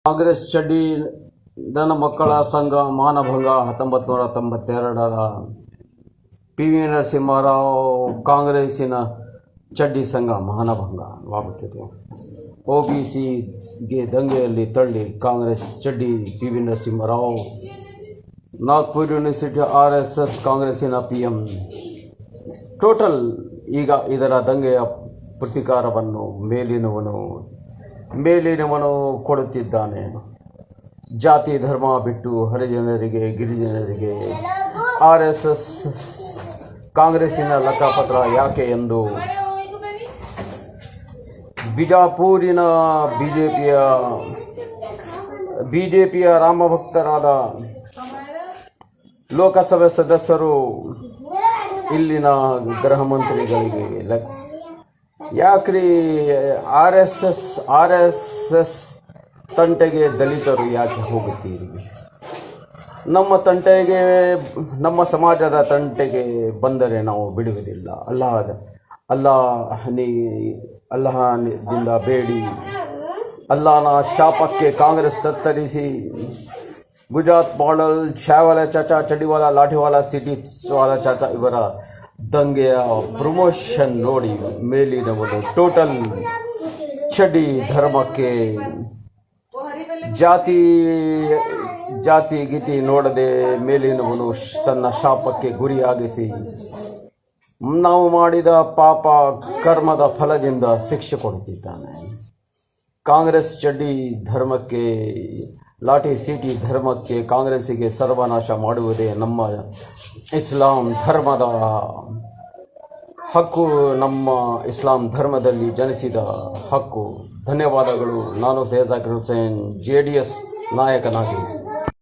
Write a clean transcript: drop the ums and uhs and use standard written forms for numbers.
ಕಾಂಗ್ರೆಸ್ ಚಡ್ಡಿ ದನ ಮಕ್ಕಳ ಸಂಘ ಮಾನಭಂಗ 1992ರ ಪಿ ವಿ ನರಸಿಂಹರಾವ್ ಕಾಂಗ್ರೆಸ್ಸಿನ ಚಡ್ಡಿ ಸಂಘ ಮಾನಭಂಗವಾಗುತ್ತಿದೆ. OBCಗೆ ದಂಗೆಯಲ್ಲಿ ತಳ್ಳಿ ಕಾಂಗ್ರೆಸ್ ಚಡ್ಡಿ P V Narasimharao Nagpur university RSS ಕಾಂಗ್ರೆಸ್ಸಿನ PM ಟೋಟಲ್ ಈಗ ಇದರ ದಂಗೆಯ ಪ್ರತಿಕಾರವನ್ನು ಮೇಲಿನವನು ಕೊಡುತ್ತಿದ್ದಾನೆ. ಜಾತಿ ಧರ್ಮ ಬಿಟ್ಟು ಹರಿಜನರಿಗೆ ಗಿರಿಜನರಿಗೆ RSS ಕಾಂಗ್ರೆಸ್ಸಿನ ಲೆಕ್ಕಪತ್ರ ಯಾಕೆ ಎಂದು ಬಿಜಾಪುರಿನ ಬಿಜೆಪಿಯ ರಾಮಭಕ್ತರಾದ ಲೋಕಸಭೆ ಸದಸ್ಯರು ಇಲ್ಲಿನ ಗೃಹ ಮಂತ್ರಿಗಳಿಗೆ ಯಾಕ್ರಿ RSS ತಂಟೆಗೆ ದಲಿತರು ಯಾಕೆ ಹೋಗುತ್ತೀರಿ? ನಮ್ಮ ತಂಟೆಗೆ, ನಮ್ಮ ಸಮಾಜದ ತಂಟೆಗೆ ಬಂದರೆ ನಾವು ಬಿಡುವುದಿಲ್ಲ. ಅಲ್ಲಾಹನಿಂದ ಬೇಡಿ, ಅಲ್ಲಾಹನ ಶಾಪಕ್ಕೆ ಕಾಂಗ್ರೆಸ್ ತತ್ತರಿಸಿ ಗುಜರಾತ್ ಮಾಡಲ್ ಛಾವಾಲಾ ಚಾಚಾ, ಚಡಿವಾಲಾ, ಲಾಠಿವಾಲಾ, ಸಿಟಿವಾಲಾ ಚಾಚಾ ಇವರ ದಂಗೆಯ ಪ್ರಮೋಷನ್ ನೋಡಿ ಮೇಲಿನವನು ಟೋಟಲ್ ಚಡ್ಡಿ ಧರ್ಮಕ್ಕೆ ಜಾತಿ ಗೀತಿ ನೋಡದೆ ಮೇಲಿನವನು ತನ್ನ ಶಾಪಕ್ಕೆ ಗುರಿಯಾಗಿಸಿ ನಾವು ಮಾಡಿದ ಪಾಪ ಕರ್ಮದ ಫಲದಿಂದ ಶಿಕ್ಷೆ ಕೊಡುತ್ತಿದ್ದಾನೆ. ಕಾಂಗ್ರೆಸ್ ಚಡ್ಡಿ ಧರ್ಮಕ್ಕೆ, ಲಾಠಿ ಸೀಟಿ ಧರ್ಮಕ್ಕೆ, ಕಾಂಗ್ರೆಸ್ಸಿಗೆ ಸರ್ವನಾಶ ಮಾಡುವುದೇ ನಮ್ಮ ಇಸ್ಲಾಂ ಧರ್ಮದ ಹಕ್ಕು, ನಮ್ಮ ಇಸ್ಲಾಂ ಧರ್ಮದಲ್ಲಿ ಜನಿಸಿದ ಹಕ್ಕು. ಧನ್ಯವಾದಗಳು. ನಾನು ಸೈಯದ್ ಜಾಕಿರ್ ಹುಸೇನ್, JDS ನಾಯಕನಾಗಿ.